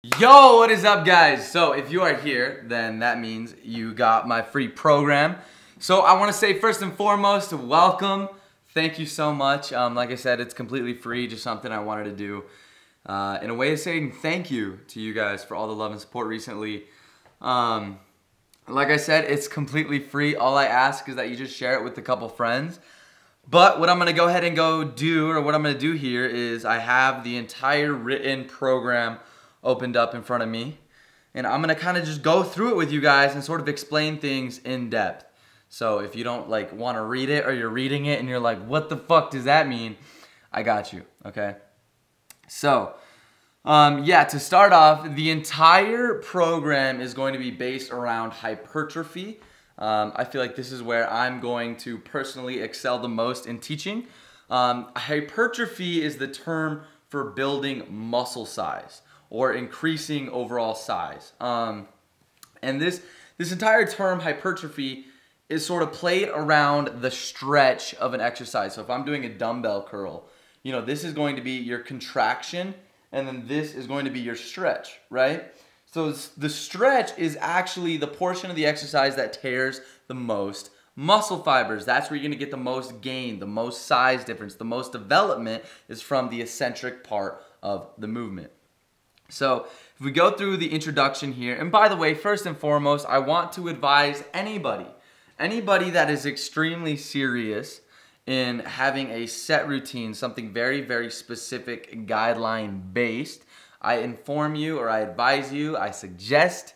Yo, what is up, guys? So if you are here, then that means you got my free program. So I want to say first and foremost, welcome. Thank you so much. Like I said, it's completely free, just something I wanted to do in a way of saying thank you to you guys for all the love and support recently. Like I said, it's completely free. All I ask is that you just share it with a couple friends. But what I'm going to go ahead and what I'm going to do here is I have the entire written program opened up in front of me, and I'm gonna kind of just go through it with you guys and sort of explain things in depth. So if you don't like want to read it, or you're reading it and you're like, what the fuck does that mean? I got you, okay? So yeah, to start off, the entire program is going to be based around hypertrophy. I feel like this is where I'm going to personally excel the most in teaching. Hypertrophy is the term for building muscle size or increasing overall size. And this entire term, hypertrophy, is sort of played around the stretch of an exercise. So if I'm doing a dumbbell curl, you know, this is going to be your contraction, and then this is going to be your stretch, right? So the stretch is actually the portion of the exercise that tears the most muscle fibers. That's where you're gonna get the most gain, the most size difference, the most development is from the eccentric part of the movement. So if we go through the introduction here, and by the way, first and foremost, I want to advise anybody that is extremely serious in having a set routine, something very, very specific, guideline based, I inform you, or I advise you, I suggest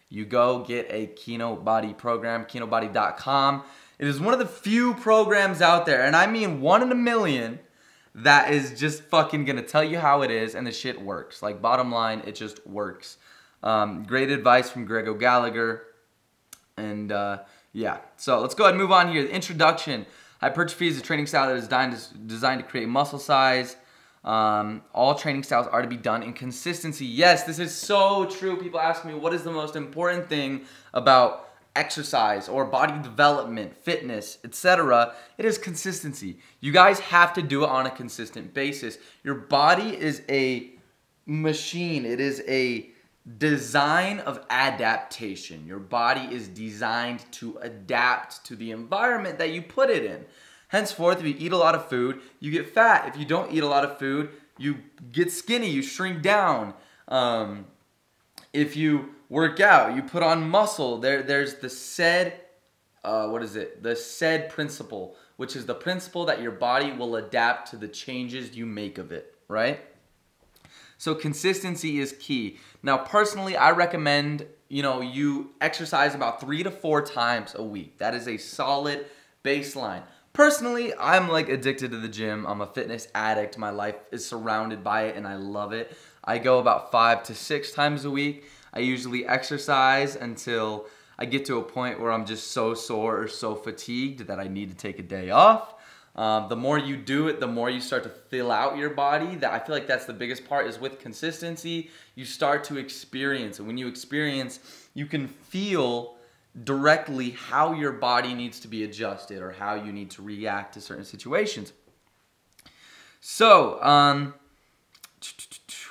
you go get a Kino Body program, kinobody.com. It is one of the few programs out there, and I mean one in a million, that is just fucking gonna tell you how it is, and the shit works. Like, bottom line, it just works. Great advice from Greg O'Gallagher. And yeah, so let's go ahead and move on here. The introduction. Hypertrophy is a training style that is designed to create muscle size. All training styles are to be done in consistency. Yes, this is so true. People ask me, what is the most important thing about exercise or body development, fitness, etc.? It is consistency. You guys have to do it on a consistent basis. Your body is a machine. It is a design of adaptation. Your body is designed to adapt to the environment that you put it in. Henceforth, if you eat a lot of food, you get fat. If you don't eat a lot of food, you get skinny, you shrink down. If you work out, you put on muscle. There's the SAID, the SAID principle, which is the principle that your body will adapt to the changes you make of it, right? So consistency is key. Now, personally, I recommend, you exercise about 3 to 4 times a week. That is a solid baseline. Personally, I'm like addicted to the gym. I'm a fitness addict. My life is surrounded by it and I love it. I go about 5 to 6 times a week. I usually exercise until I get to a point where I'm just so sore or so fatigued that I need to take a day off. The more you do it, the more you start to fill out your body. I feel like that's the biggest part, is with consistency, you start to experience. And when you experience, you can feel directly how your body needs to be adjusted or how you need to react to certain situations. So,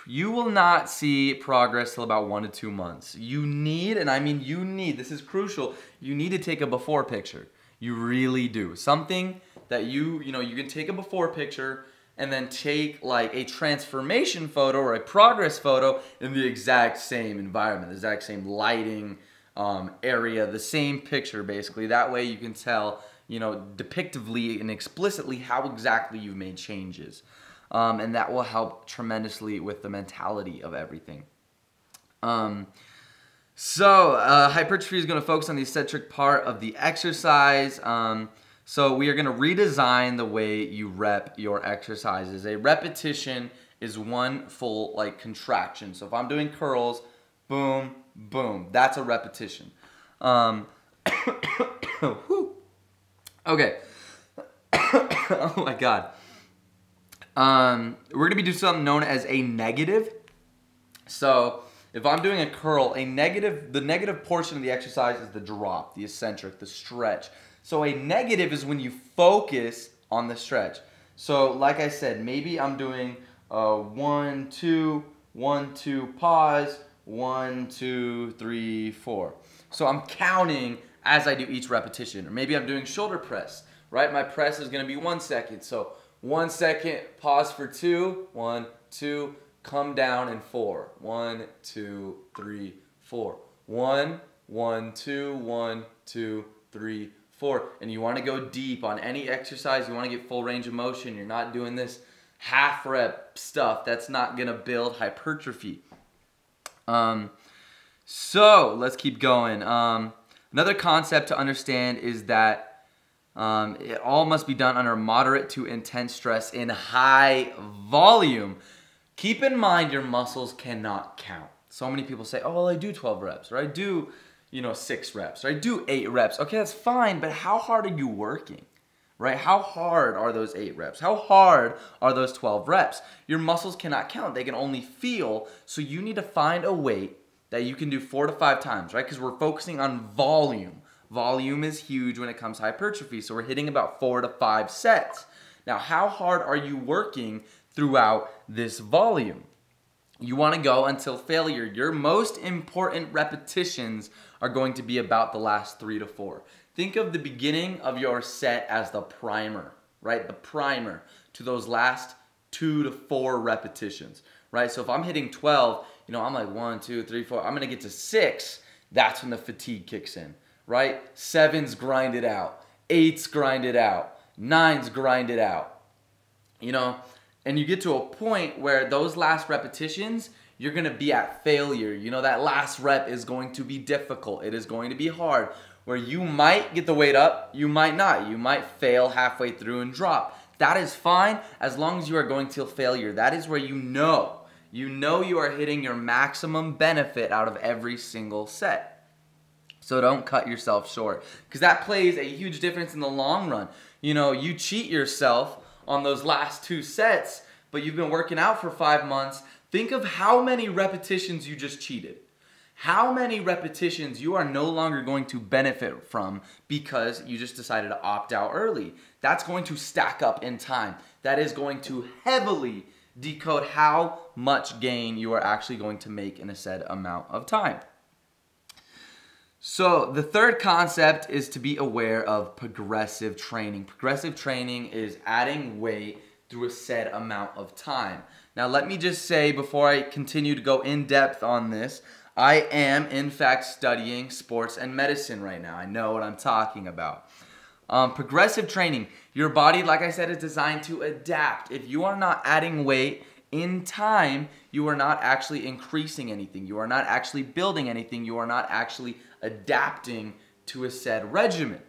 you will not see progress till about 1 to 2 months. You need, and I mean you need, this is crucial, you need to take a before picture. You really do. Something that you can take a before picture and then take like a transformation photo or a progress photo in the exact same environment, the exact same lighting, area, the same picture basically. That way you can tell, depictively and explicitly how exactly you've made changes. And that will help tremendously with the mentality of everything. Hypertrophy is going to focus on the eccentric part of the exercise. So we are going to redesign the way you rep your exercises. A repetition is one full contraction. So if I'm doing curls, boom, boom, that's a repetition. Okay. Oh my God. We're going to be doing something known as a negative. So if I'm doing a curl, the negative portion of the exercise is the drop, the eccentric, the stretch. So a negative is when you focus on the stretch. So like I said, maybe I'm doing 1, 2, 1, 2, pause, 1, 2, 3, 4. So I'm counting as I do each repetition. Or maybe I'm doing shoulder press, right? My press is gonna be 1 second. So 1 second, pause for 2, 1, 2, come down in 4. 1, 2, 3, 4. 1, 1, 2, 1, 2, 3, 4. And you wanna go deep on any exercise. You wanna get full range of motion. You're not doing this half rep stuff. That's not gonna build hypertrophy. So let's keep going. Another concept to understand is that it all must be done under moderate to intense stress in high volume. Keep in mind your muscles cannot count. So many people say, oh, well, I do 12 reps, or I do, 6 reps, or I do 8 reps. Okay, that's fine, but how hard are you working? Right? How hard are those 8 reps? How hard are those 12 reps? Your muscles cannot count. They can only feel. So you need to find a weight that you can do 4 to 5 times, right? Because we're focusing on volume. Volume is huge when it comes to hypertrophy. So we're hitting about 4 to 5 sets. Now, how hard are you working throughout this volume? You want to go until failure. Your most important repetitions are going to be about the last 3 to 4. Think of the beginning of your set as the primer, right? The primer to those last 2 to 4 repetitions, right? So if I'm hitting 12, I'm like 1, 2, 3, 4. I'm going to get to 6. That's when the fatigue kicks in, right? 7's grind it out. 8's grind it out. 9's grind it out. And you get to a point where those last repetitions, you're going to be at failure. That last rep is going to be difficult. It is going to be hard. Where you might get the weight up, you might not. You might fail halfway through and drop. That is fine as long as you are going till failure. That is where you know you are hitting your maximum benefit out of every single set. So don't cut yourself short, because that plays a huge difference in the long run. You cheat yourself on those last 2 sets, but you've been working out for 5 months. Think of how many repetitions you just cheated. How many repetitions you are no longer going to benefit from because you just decided to opt out early. That's going to stack up in time. That is going to heavily decode how much gain you are actually going to make in a said amount of time. So the third concept is to be aware of progressive training. Progressive training is adding weight through a set amount of time. Now let me just say, before I continue to go in depth on this, I am, in fact, studying sports and medicine right now. I know what I'm talking about. Progressive training. Your body, like I said, is designed to adapt. If you are not adding weight in time, you are not actually increasing anything. You are not actually building anything. You are not actually adapting to a said regimen.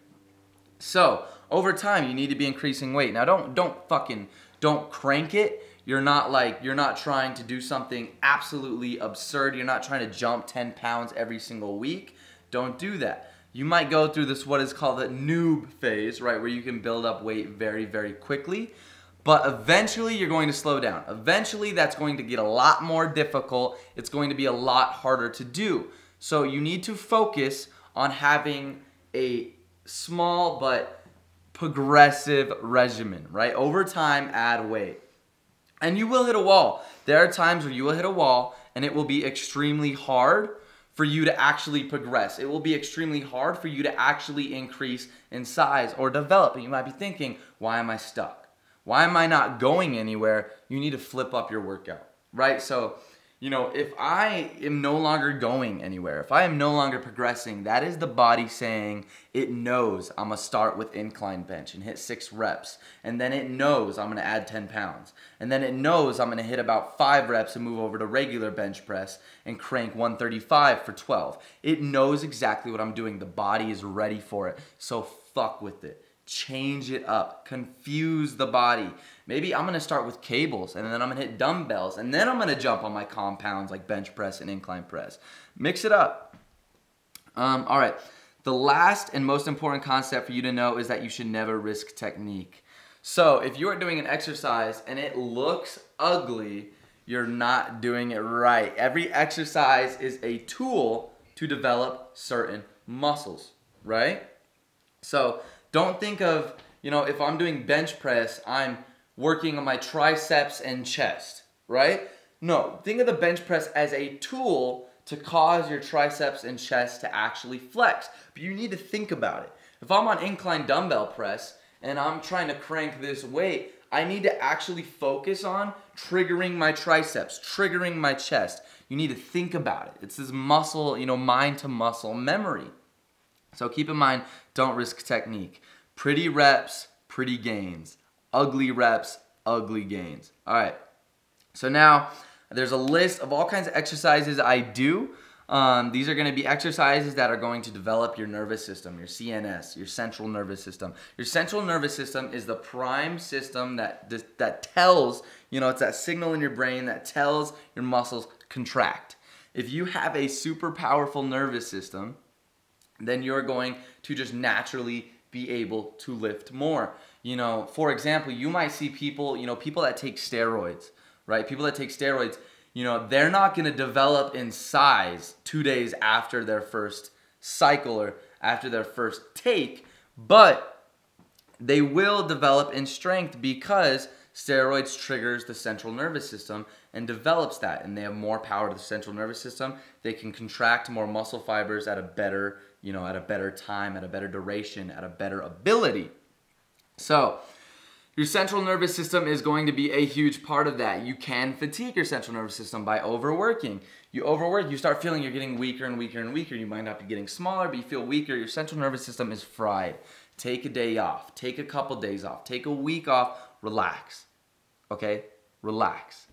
So, over time, you need to be increasing weight. Now, don't crank it. You're not trying to do something absolutely absurd. You're not trying to jump 10 pounds every single week. Don't do that. You might go through this, what is called the noob phase, right, where you can build up weight very, very quickly. But eventually, you're going to slow down. Eventually, that's going to get a lot more difficult. It's going to be a lot harder to do. So you need to focus on having a small but progressive regimen, right? Over time, add weight. And you will hit a wall. There are times where you will hit a wall and it will be extremely hard for you to actually progress. It will be extremely hard for you to actually increase in size or develop. And you might be thinking, why am I stuck? Why am I not going anywhere? You need to flip up your workout, right? So, if I am no longer going anywhere, if I am no longer progressing, that is the body saying it knows I'm going to start with incline bench and hit 6 reps. And then it knows I'm going to add 10 pounds. And then it knows I'm going to hit about 5 reps and move over to regular bench press and crank 135 for 12. It knows exactly what I'm doing. The body is ready for it. So fuck with it. Change it up. Confuse the body. Maybe I'm going to start with cables, and then I'm going to hit dumbbells, and then I'm going to jump on my compounds like bench press and incline press. Mix it up. All right. The last and most important concept for you to know is that you should never risk technique. So if you are doing an exercise and it looks ugly, you're not doing it right. Every exercise is a tool to develop certain muscles, right? So don't think of, if I'm doing bench press, I'm working on my triceps and chest, right? No, think of the bench press as a tool to cause your triceps and chest to actually flex. But you need to think about it. If I'm on incline dumbbell press and I'm trying to crank this weight, I need to actually focus on triggering my triceps, triggering my chest. You need to think about it. It's this muscle, mind to muscle memory. So keep in mind, don't risk technique. Pretty reps, pretty gains. Ugly reps, ugly gains. All right. So now there's a list of all kinds of exercises I do. These are going to be exercises that are going to develop your nervous system, your CNS, your central nervous system. Your central nervous system is the prime system that tells, it's that signal in your brain that tells your muscles contract. If you have a super powerful nervous system, then you're going to just naturally be able to lift more. For example, you might see people, people that take steroids, right? People that take steroids, they're not going to develop in size 2 days after their first cycle or after their first take, but they will develop in strength because steroids triggers the central nervous system and develops that, and they have more power to the central nervous system. They can contract more muscle fibers at a better, at a better time, at a better duration, at a better ability. So your central nervous system is going to be a huge part of that. You can fatigue your central nervous system by overworking. You overwork, you start feeling you're getting weaker and weaker and weaker. You might not be getting smaller, but you feel weaker. Your central nervous system is fried. Take a day off. Take a couple days off. Take a week off. Relax. Okay? Relax.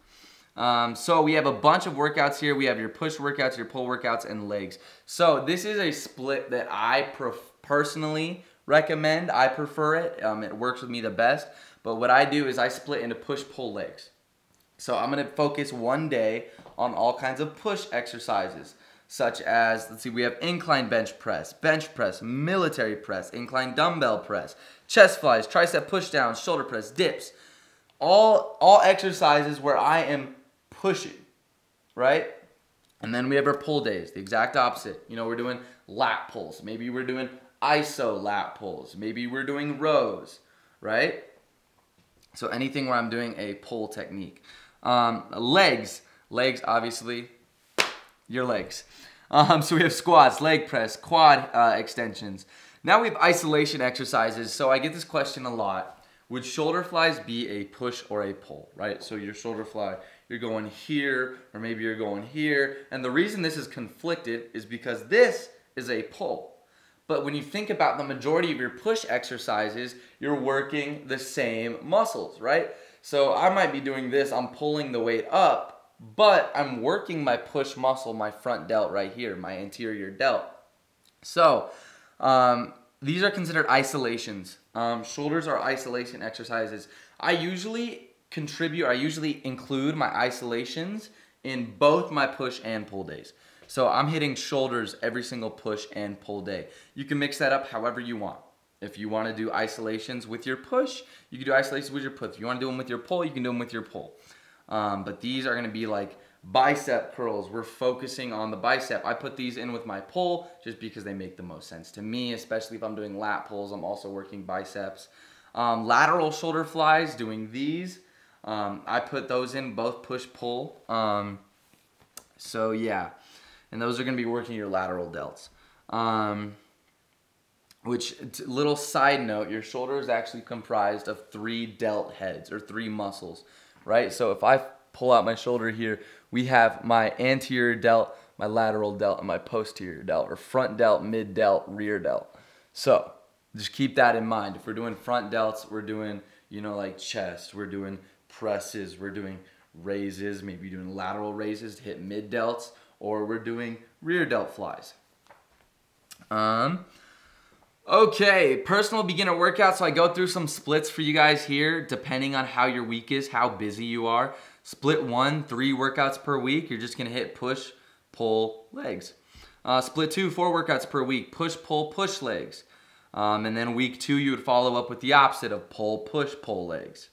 So we have a bunch of workouts here. We have your push workouts, your pull workouts, and legs. So this is a split that I personally recommend. I prefer it. It works with me the best. But what I do is I split into push-pull legs. So I'm going to focus one day on all kinds of push exercises, such as, let's see, we have incline bench press, military press, incline dumbbell press, chest flies, tricep pushdowns, shoulder press, dips. All exercises where I am pushing, right? And then we have our pull days, the exact opposite. We're doing lat pulls. Maybe we're doing iso lat pulls. Maybe we're doing rows, right? So anything where I'm doing a pull technique. Legs, obviously, your legs. So we have squats, leg press, quad extensions. Now we have isolation exercises. So I get this question a lot. Would shoulder flies be a push or a pull, right? So your shoulder fly, you're going here, or maybe you're going here. And the reason this is conflicted is because this is a pull. But when you think about the majority of your push exercises, you're working the same muscles, right? So I might be doing this, I'm pulling the weight up, but I'm working my push muscle, my front delt right here, my anterior delt. So these are considered isolations. Shoulders are isolation exercises. I usually include my isolations in both my push and pull days. So I'm hitting shoulders every single push and pull day. You can mix that up however you want. If you want to do isolations with your push, you can do isolations with your push. If you want to do them with your pull, you can do them with your pull. But these are going to be like bicep curls. We're focusing on the bicep. I put these in with my pull just because they make the most sense to me, especially if I'm doing lat pulls. I'm also working biceps. Lateral shoulder flies, doing these. I put those in both push-pull. So yeah. And those are going to be working your lateral delts. Little side note, your shoulder is actually comprised of 3 delt heads, or 3 muscles, right? So if I pull out my shoulder here, we have my anterior delt, my lateral delt, and my posterior delt, or front delt, mid delt, rear delt. So just keep that in mind. If we're doing front delts, we're doing, like chest, we're doing presses, we're doing raises, maybe doing lateral raises to hit mid delts, or we're doing rear delt flies. Okay, personal beginner workout. So I go through some splits for you guys here, depending on how your week is, how busy you are. Split 1, 3 workouts per week. You're just gonna hit push, pull, legs. Split 2, 4 workouts per week. Push, pull, push legs. And then week 2, you would follow up with the opposite of pull, push, pull legs.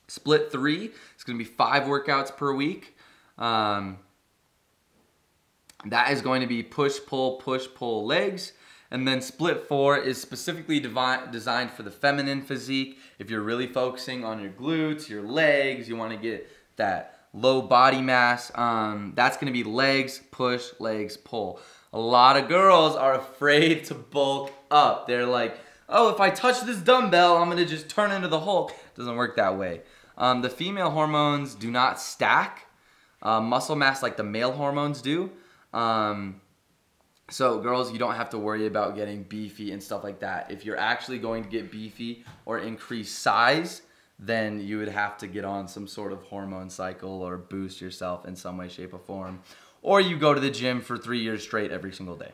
Split 3, it's gonna be 5 workouts per week. That is going to be push, pull legs. And then split 4 is specifically designed for the feminine physique. If you're really focusing on your glutes, your legs, you want to get that low body mass. That's gonna be legs, push, legs, pull. A lot of girls are afraid to bulk up. They're like, oh, if I touch this dumbbell, I'm gonna just turn into the Hulk. It doesn't work that way. The female hormones do not stack muscle mass like the male hormones do. So girls, you don't have to worry about getting beefy and stuff like that. If you're actually going to get beefy or increase size, then you would have to get on some sort of hormone cycle or boost yourself in some way, shape, or form. Or you go to the gym for 3 years straight every single day.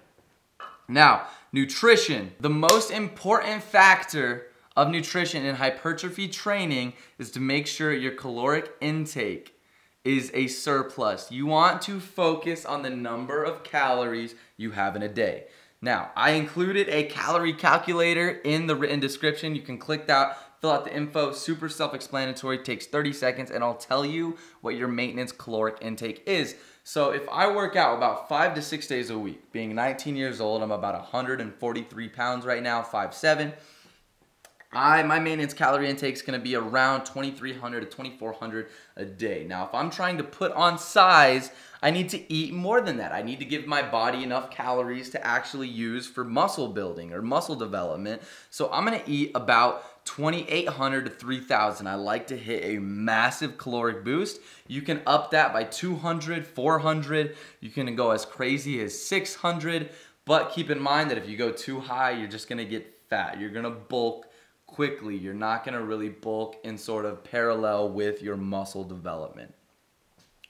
Now, nutrition. The most important factor of nutrition in hypertrophy training is to make sure your caloric intake is a surplus. You want to focus on the number of calories you have in a day. Now, I included a calorie calculator in the written description. You can click that, fill out the info, super self-explanatory, takes 30 seconds, and I'll tell you what your maintenance caloric intake is. So if I work out about 5 to 6 days a week, being 19 years old, I'm about 143 pounds right now, 5'7". My maintenance calorie intake is going to be around 2,300 to 2,400 a day. Now, if I'm trying to put on size, I need to eat more than that. I need to give my body enough calories to actually use for muscle building or muscle development. So I'm going to eat about 2,800 to 3,000. I like to hit a massive caloric boost. You can up that by 200, 400. You can go as crazy as 600. But keep in mind that if you go too high, you're just going to get fat. You're going to bulk quickly. You're not going to really bulk in sort of parallel with your muscle development.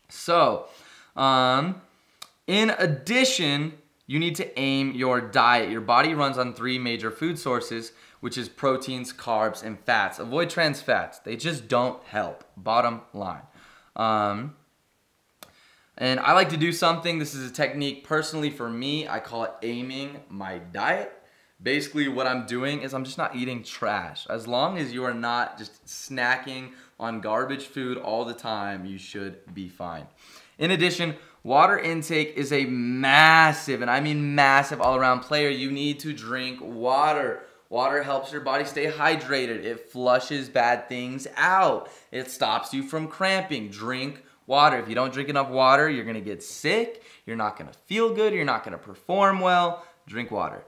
So, in addition, you need to aim your diet. Your body runs on 3 major food sources, which is proteins, carbs, and fats. Avoid trans fats. They just don't help. Bottom line. And I like to do something. This is a technique personally for me. I call it aiming my diet. Basically, what I'm doing is I'm just not eating trash. As long as you are not just snacking on garbage food all the time, you should be fine. In addition, water intake is a massive, and I mean massive all-around player. You need to drink water. Water helps your body stay hydrated. It flushes bad things out. It stops you from cramping. Drink water. If you don't drink enough water, you're gonna get sick. You're not gonna feel good. You're not gonna perform well. Drink water.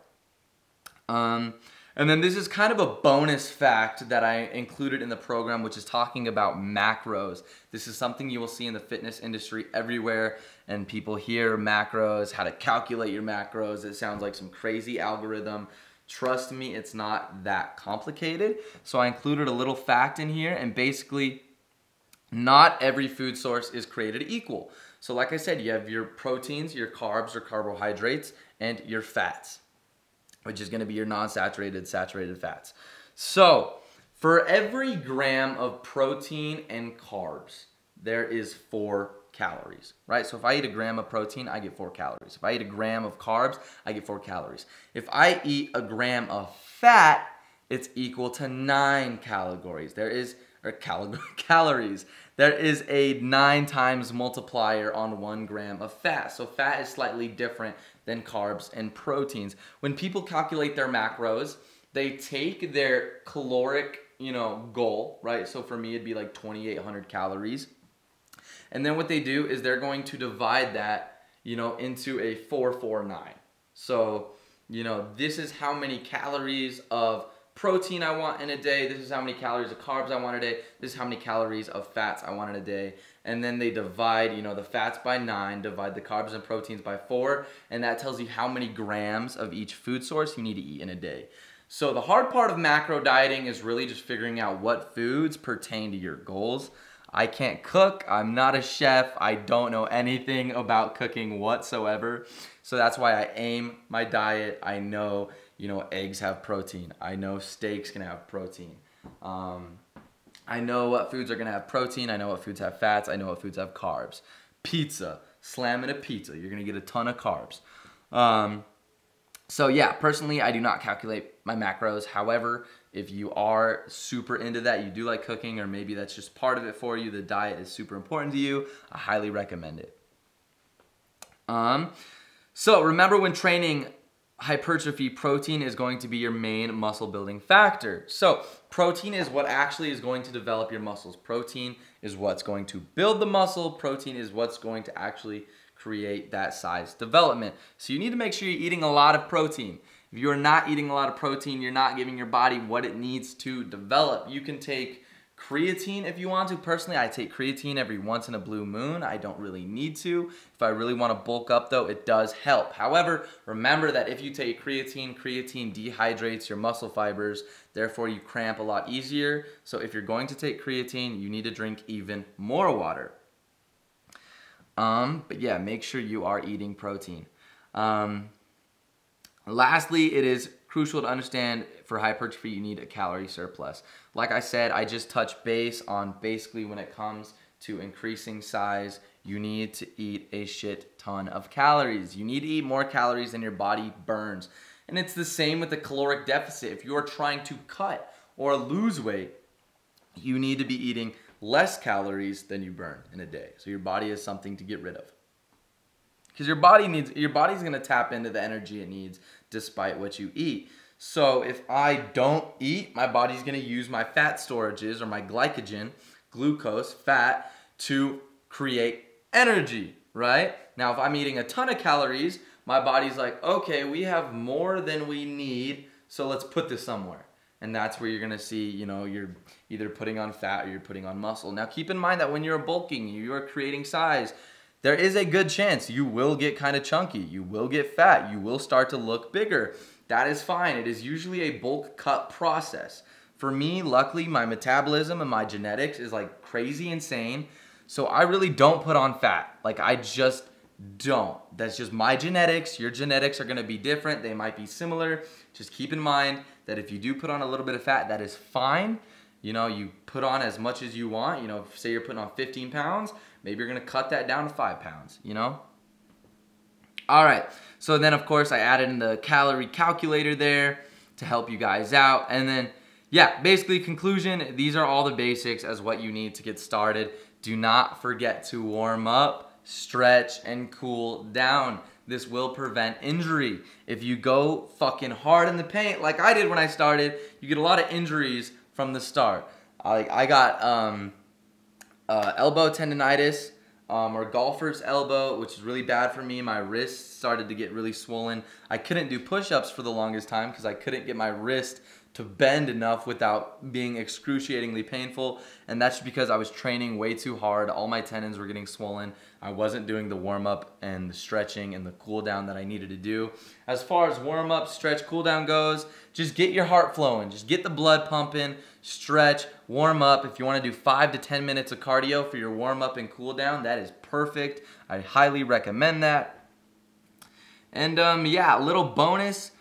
And then this is kind of a bonus fact that I included in the program, which is talking about macros. This is something you will see in the fitness industry everywhere, and people hear macros, how to calculate your macros. It sounds like some crazy algorithm. Trust me, it's not that complicated. So I included a little fact in here, and basically, not every food source is created equal. So like I said, you have your proteins, your carbs or carbohydrates, and your fats, which is going to be your non-saturated, saturated fats. So for every gram of protein and carbs, there is 4 calories, right? So if I eat a gram of protein, I get 4 calories. If I eat a gram of carbs, I get 4 calories. If I eat a gram of fat, it's equal to 9 calories. Calories. There is a 9 times multiplier on 1 gram of fat. So fat is slightly different than carbs and proteins. When people calculate their macros, they take their caloric, goal, right? So for me, it'd be like 2,800 calories. And then what they do is they're going to divide that, into a 449. So, this is how many calories of protein I want in a day. This is how many calories of carbs I want a day. This is how many calories of fats I want in a day. And then they divide, the fats by 9, divide the carbs and proteins by 4, and that tells you how many grams of each food source you need to eat in a day. So the hard part of macro dieting is really just figuring out what foods pertain to your goals. I can't cook. I'm not a chef. I don't know anything about cooking whatsoever. So that's why I aim my diet. I know, eggs have protein. I know steaks can have protein. I know what foods are going to have protein. I know what foods have fats. I know what foods have carbs. Pizza. Slam in a pizza. You're going to get a ton of carbs. So yeah, personally, I do not calculate my macros. However, if you are super into that, you do like cooking, or maybe that's just part of it for you, the diet is super important to you, I highly recommend it. So remember when training hypertrophy, protein is going to be your main muscle building factor. So protein is what actually is going to develop your muscles. Protein is what's going to build the muscle. Protein is what's going to actually create that size development. So you need to make sure you're eating a lot of protein. If you're not eating a lot of protein, you're not giving your body what it needs to develop. You can take creatine if you want to. Personally, I take creatine every once in a blue moon. I don't really need to. If I really want to bulk up though, it does help. However, remember that if you take creatine, creatine dehydrates your muscle fibers. Therefore, you cramp a lot easier. So if you're going to take creatine, you need to drink even more water. But yeah, make sure you are eating protein. Lastly, it is crucial to understand for hypertrophy, you need a calorie surplus. Like I said, I just touched base on basically when it comes to increasing size, you need to eat a shit ton of calories. You need to eat more calories than your body burns. And it's the same with the caloric deficit. If you're trying to cut or lose weight, you need to be eating less calories than you burn in a day. So your body has something to get rid of. Because your body's gonna tap into the energy it needs despite what you eat. So if I don't eat, my body's gonna use my fat storages or my glycogen, glucose, fat, to create energy, right? Now if I'm eating a ton of calories, my body's like, okay, we have more than we need, so let's put this somewhere. And that's where you're gonna see, you're either putting on fat or you're putting on muscle. Now keep in mind that when you're bulking, you're creating size, there is a good chance you will get kind of chunky, you will get fat, you will start to look bigger. That is fine. It is usually a bulk cut process. For me, luckily, my metabolism and my genetics is like crazy insane. So I really don't put on fat. Like I just don't. That's just my genetics. Your genetics are gonna be different. They might be similar. Just keep in mind that if you do put on a little bit of fat, that is fine. You put on as much as you want. Say you're putting on 15 pounds, maybe you're gonna cut that down to 5 pounds, All right, so then of course I added in the calorie calculator there to help you guys out. And then, yeah, basically conclusion, these are all the basics as what you need to get started. Do not forget to warm up, stretch, and cool down. This will prevent injury. If you go fucking hard in the paint like I did when I started, you get a lot of injuries from the start. I got elbow tendonitis, or golfer's elbow, which is really bad for me. My wrist started to get really swollen. I couldn't do push-ups for the longest time because I couldn't get my wrist to bend enough without being excruciatingly painful. And that's because I was training way too hard. All my tendons were getting swollen. I wasn't doing the warm-up and the stretching and the cool-down that I needed to do. As far as warm-up, stretch, cool-down goes, just get your heart flowing. Just get the blood pumping, stretch, warm up. If you want to do 5 to 10 minutes of cardio for your warm-up and cool-down, that is perfect. I highly recommend that. And yeah, a little bonus,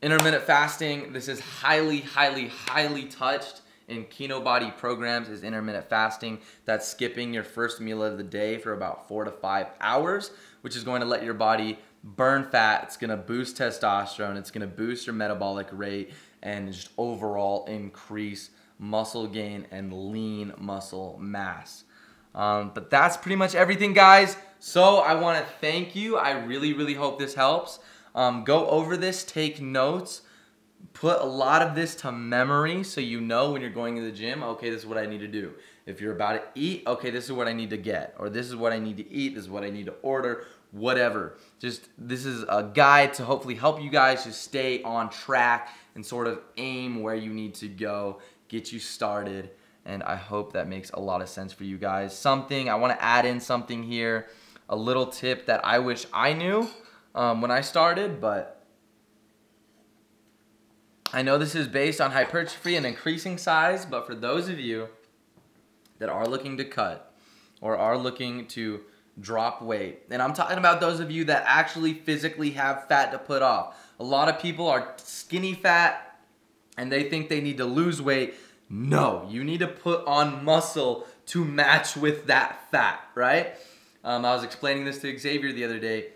intermittent fasting. This is highly, highly, highly touched in Kino Body programs is intermittent fasting. That's skipping your first meal of the day for about 4 to 5 hours, which is going to let your body burn fat. It's going to boost testosterone. It's going to boost your metabolic rate and just overall increase muscle gain and lean muscle mass. But that's pretty much everything, guys. So I want to thank you. I really, really hope this helps. Go over this, take notes, put a lot of this to memory so you know when you're going to the gym, okay, this is what I need to do. If you're about to eat, okay, this is what I need to get. Or this is what I need to eat, this is what I need to order, whatever. Just, this is a guide to hopefully help you guys just stay on track and sort of aim where you need to go, get you started. And I hope that makes a lot of sense for you guys. I want to add in something here, a little tip that I wish I knew when I started, but I know this is based on hypertrophy and increasing size, but for those of you that are looking to cut or are looking to drop weight, and I'm talking about those of you that actually physically have fat to put off. A lot of people are skinny fat and they think they need to lose weight. No, you need to put on muscle to match with that fat, right? I was explaining this to Xavier the other day,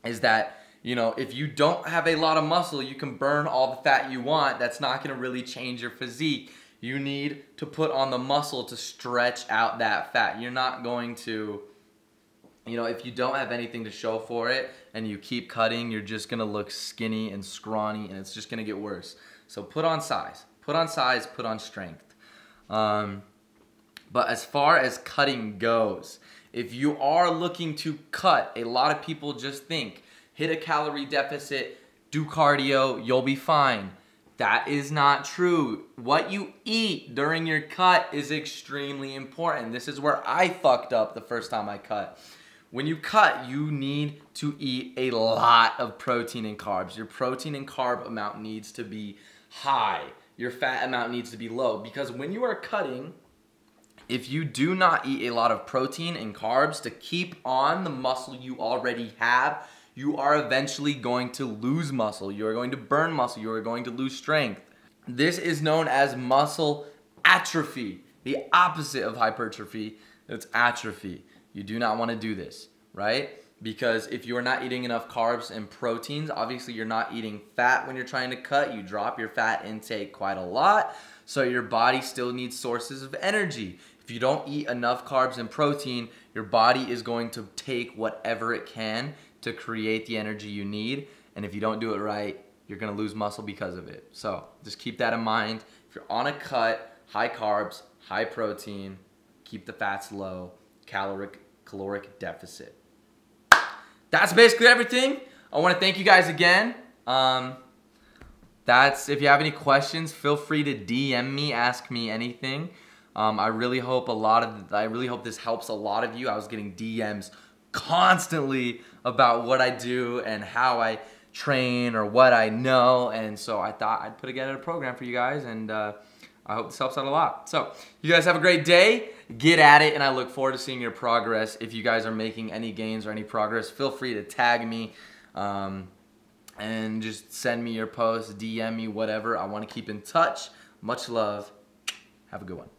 is that if you don't have a lot of muscle, you can burn all the fat you want. That's not going to really change your physique. You need to put on the muscle to stretch out that fat. You're not going to you know, if you don't have anything to show for it and you keep cutting, you're just gonna look skinny and scrawny, and it's just gonna get worse. So put on size, put on strength. But as far as cutting goes, if you are looking to cut, a lot of people just think, hit a calorie deficit, do cardio, you'll be fine. That is not true. What you eat during your cut is extremely important. This is where I fucked up the first time I cut. When you cut, you need to eat a lot of protein and carbs. Your protein and carb amount needs to be high. Your fat amount needs to be low, because when you are cutting, if you do not eat a lot of protein and carbs to keep on the muscle you already have, you are eventually going to lose muscle. You are going to burn muscle. You are going to lose strength. This is known as muscle atrophy. The opposite of hypertrophy, it's atrophy. You do not want to do this, right? Because if you are not eating enough carbs and proteins, obviously you're not eating fat when you're trying to cut. You drop your fat intake quite a lot, so your body still needs sources of energy. If you don't eat enough carbs and protein, your body is going to take whatever it can to create the energy you need. And if you don't do it right, you're gonna lose muscle because of it. So just keep that in mind. If you're on a cut, high carbs, high protein, keep the fats low, caloric deficit. That's basically everything. I wanna thank you guys again. If you have any questions, feel free to DM me, ask me anything. I really hope this helps a lot of you. I was getting DMs constantly about what I do and how I train or what I know, and so I thought I'd put together a program for you guys, and I hope this helps out a lot. So you guys have a great day, get at it, and I look forward to seeing your progress. If you guys are making any gains or any progress, feel free to tag me and just send me your posts, DM me, whatever. I want to keep in touch. Much love. Have a good one.